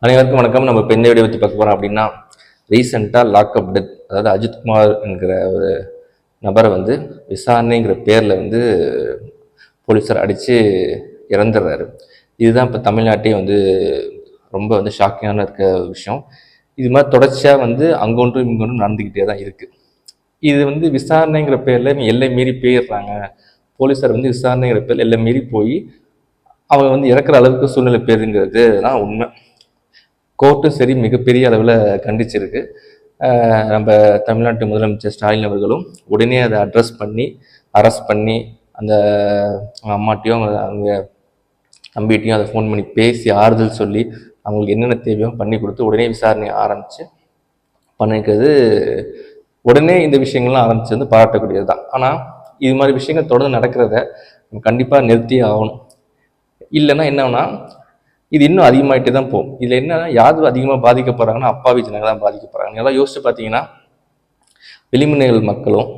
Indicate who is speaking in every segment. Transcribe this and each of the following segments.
Speaker 1: அனைவருக்கும் வணக்கம். நம்ம இப்போ எந்த வீடியோ பற்றி பார்க்க போகிறோம் அப்படின்னா, ரீசெண்டாக லாக்அப் டெத், அதாவது அஜித்குமார் என்கிற ஒரு நபரை வந்து விசாரணைங்கிற பேரில் வந்து போலீஸார் அடித்து இறந்துடுறாரு. இதுதான் இப்போ தமிழ்நாட்டையே வந்து ரொம்ப வந்து ஷாக்கிங்கான இருக்க விஷயம். இது மாதிரி தொடர்ச்சியாக வந்து அங்கொன்றும் இங்கொன்றும் நடந்துக்கிட்டே தான் இருக்குது. இது வந்து விசாரணைங்கிற பேரில் எல்லை மீறி போயிடுறாங்க. போலீஸார் வந்து விசாரணைங்கிற பேரில் எல்லை மீறி போய் அவங்க வந்து இறக்குற அளவுக்கு சூழ்நிலை பேருங்கிறது தான் உண்மை. கோர்ட்டும் சரி மிகப்பெரிய அளவில் கண்டிச்சிருக்கு. நம்ம தமிழ்நாட்டு முதலமைச்சர் ஸ்டாலின் அவர்களும் உடனே அதை அரெஸ்ட் பண்ணி அந்த அம்மாட்டையும் அவங்க தம்பிகிட்டையும் அதை ஃபோன் பண்ணி பேசி ஆறுதல் சொல்லி அவங்களுக்கு என்னென்ன தேவையோ பண்ணி கொடுத்து உடனே விசாரணை ஆரம்பித்து பண்ணிக்கிறது. உடனே இந்த விஷயங்கள்லாம் ஆரம்பித்து வந்து பாராட்டக்கூடியது தான். ஆனால் இது மாதிரி விஷயங்கள் தொடர்ந்து நடக்கிறத நம்ம கண்டிப்பாக நிறுத்தியே ஆகணும். இல்லைன்னா என்னன்னா இது இன்னும் அதிகமாகிட்டே தான் போகும். இதில் என்னன்னா யார் அதிகமாக பாதிக்கப்படுறாங்கன்னா அப்பாவி ஜனங்கள் தான் பாதிக்கப்படுறாங்க. எல்லாம் யோசிச்சு பார்த்தீங்கன்னா வெளிமனைகள் மக்களும்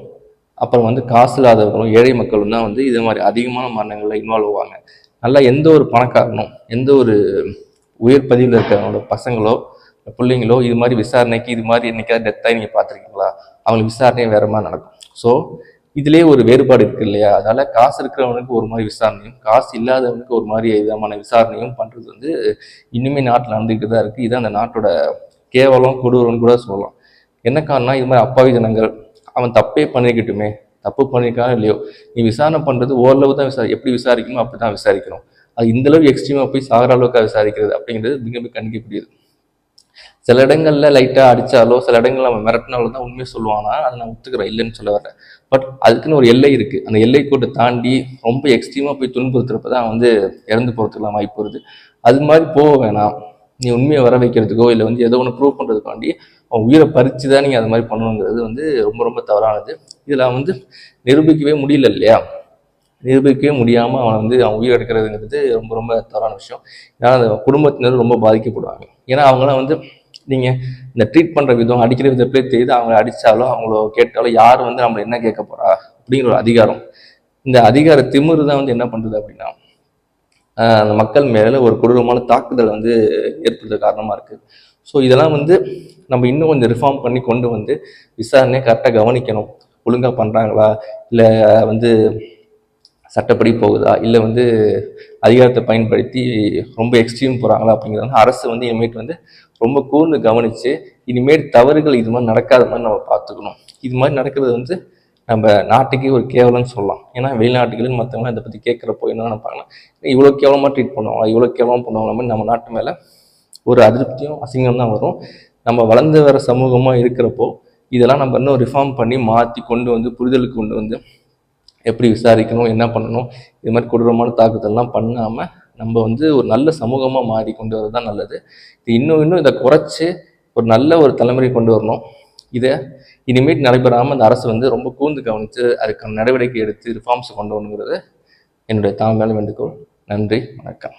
Speaker 1: அப்புறம் வந்து காசு இல்லாதவர்களும் ஏழை மக்களும் தான் வந்து இது மாதிரி அதிகமான மரணங்களில் இன்வால்வ் ஆவாங்க. நல்லா எந்த ஒரு பணக்காரனும் எந்த ஒரு உயர் பதிவில் இருக்கிறவங்களோட பசங்களோ பிள்ளைங்களோ இது மாதிரி விசாரணைக்கு இது மாதிரி என்னைக்காவது டெத்தாகி நீங்கள் பார்த்துருக்கீங்களா? அவங்களுக்கு விசாரணையே வேற மாதிரி நடக்கும். ஸோ இதுலேயே ஒரு வேறுபாடு இருக்கு இல்லையா? அதனால காசு இருக்கிறவனுக்கு ஒரு மாதிரி விசாரணையும் காசு இல்லாதவனுக்கு ஒரு மாதிரி விதமான விசாரணையும் பண்ணுறது வந்து இன்னுமே நாட்டில் நடந்துக்கிட்டு தான் இருக்குது. இதுதான் அந்த நாட்டோட கேவலம் கொடூரம்னு கூட சொல்லலாம். என்ன காரணம், இது மாதிரி அப்பாவி ஜனங்கள் அவன் தப்பே பண்ணிக்கிட்டுமே, தப்பு பண்ணியிருக்கானோ இல்லையோ, நீ விசாரணை பண்ணுறது ஓரளவு தான் எப்படி விசாரிக்கணும் அப்படி தான் விசாரிக்கணும். அது இந்தளவு எக்ஸ்ட்ரீமாக போய் சாகிற அளவுக்கு விசாரிக்கிறது அப்படிங்கிறது மிக மிக கண்டிக்கக்கூடியது. சில இடங்கள்ல லைட்டாக அடித்தாலோ சில இடங்கள்ல நம்ம மிரட்டினாலோ தான் உண்மையை சொல்லுவானா, அதை நான் ஒத்துக்கிறேன், இல்லைன்னு சொல்ல வரேன். பட் அதுக்குன்னு ஒரு எல்லை இருக்குது. அந்த எல்லை கோட்டை தாண்டி ரொம்ப எக்ஸ்ட்ரீமாக போய் துன்புறுத்துறப்ப தான் வந்து இறந்து போகிறதுக்குலாம் வாய்ப்பு வருது. அது மாதிரி போக வேணாம். நீ உண்மையை வர வைக்கிறதுக்கோ இல்லை வந்து ஏதோ ஒன்று ப்ரூவ் பண்ணுறதுக்காண்டி அவன் உயிரை பறித்து தான் நீங்கள் அது மாதிரி பண்ணணுங்கிறது வந்து ரொம்ப ரொம்ப தவறானது. இதில் வந்து நிரூபிக்கவே முடியல இல்லையா? நிரூபிக்கவே முடியாமல் அவன் வந்து அவன் உயிர் எடுக்கிறதுங்கிறது ரொம்ப ரொம்ப தவறான விஷயம். ஏன்னா அந்த குடும்பத்தினர் ரொம்ப பாதிக்கப்படுவாங்க. ஏன்னா அவங்களாம் வந்து நீங்கள் இந்த ட்ரீட் பண்ணுற விதம் அடிக்கிற விதத்திலே தெரியுது. அவங்கள அடித்தாலோ அவங்கள கேட்டாலோ யார் வந்து நம்ம என்ன கேட்க போகிறா அப்படிங்கிற ஒரு அதிகாரம், இந்த அதிகார திமிரு தான் வந்து என்ன பண்ணுறது அப்படின்னா அந்த மக்கள் மேலே ஒரு கொடூரமான தாக்குதல் வந்து ஏற்படுறது காரணமாக இருக்குது. ஸோ இதெல்லாம் வந்து நம்ம இன்னும் கொஞ்சம் ரிஃபார்ம் பண்ணி கொண்டு வந்து விசாரணையை கரெக்டாக கவனிக்கணும். ஒழுங்காக பண்ணுறாங்களா, இல்லை வந்து சட்டப்படி போகுதா, இல்லை வந்து அதிகாரத்தை பயன்படுத்தி ரொம்ப எக்ஸ்ட்ரீம் போகிறாங்களா அப்படிங்கிறத அரசு வந்து இனிமேட்டு வந்து ரொம்ப கூர்ந்து கவனித்து இனிமேல் தவறுகள் இது மாதிரி நடக்காத மாதிரி நம்ம பார்த்துக்கணும். இது மாதிரி நடக்கிறது வந்து நம்ம நாட்டுக்கே ஒரு கேவலம்னு சொல்லலாம். ஏன்னா வெளிநாட்டுகளும் மற்றவங்களாம் இதை பற்றி கேட்குறப்போ என்ன நினைப்பாங்க, இவ்வளோ கேவலமாக ட்ரீட் பண்ணுவாங்க, இவ்வளோ கேவலமாக பண்ணுவாங்க மாதிரி நம்ம நாட்டு மேலே ஒரு அதிருப்தியும் அசிங்கம் தான் வரும். நம்ம வளர்ந்து வர சமூகமாக இருக்கிறப்போ இதெல்லாம் நம்ம இன்னும் ரிஃபார்ம் பண்ணி மாற்றி கொண்டு வந்து புரிதலுக்கு கொண்டு வந்து எப்படி விசாரிக்கணும், என்ன பண்ணணும், இது மாதிரி கொடூரமான தாக்குதல்லாம் பண்ணாமல் நம்ம வந்து ஒரு நல்ல சமூகமாக மாறி கொண்டு வரது தான் நல்லது. இன்னும் இதை குறைச்சி ஒரு நல்ல ஒரு தலைமுறை கொண்டு வரணும். இதை இனிமேல் நடைபெறாமல் அந்த அரசு வந்து ரொம்ப கூர்ந்து கவனித்து அதுக்கான நடவடிக்கை எடுத்து ரிஃபார்ம்ஸ் கொண்டு வரணுங்கிறது என்னுடைய தாழ்மையான வேண்டுகோள். நன்றி, வணக்கம்.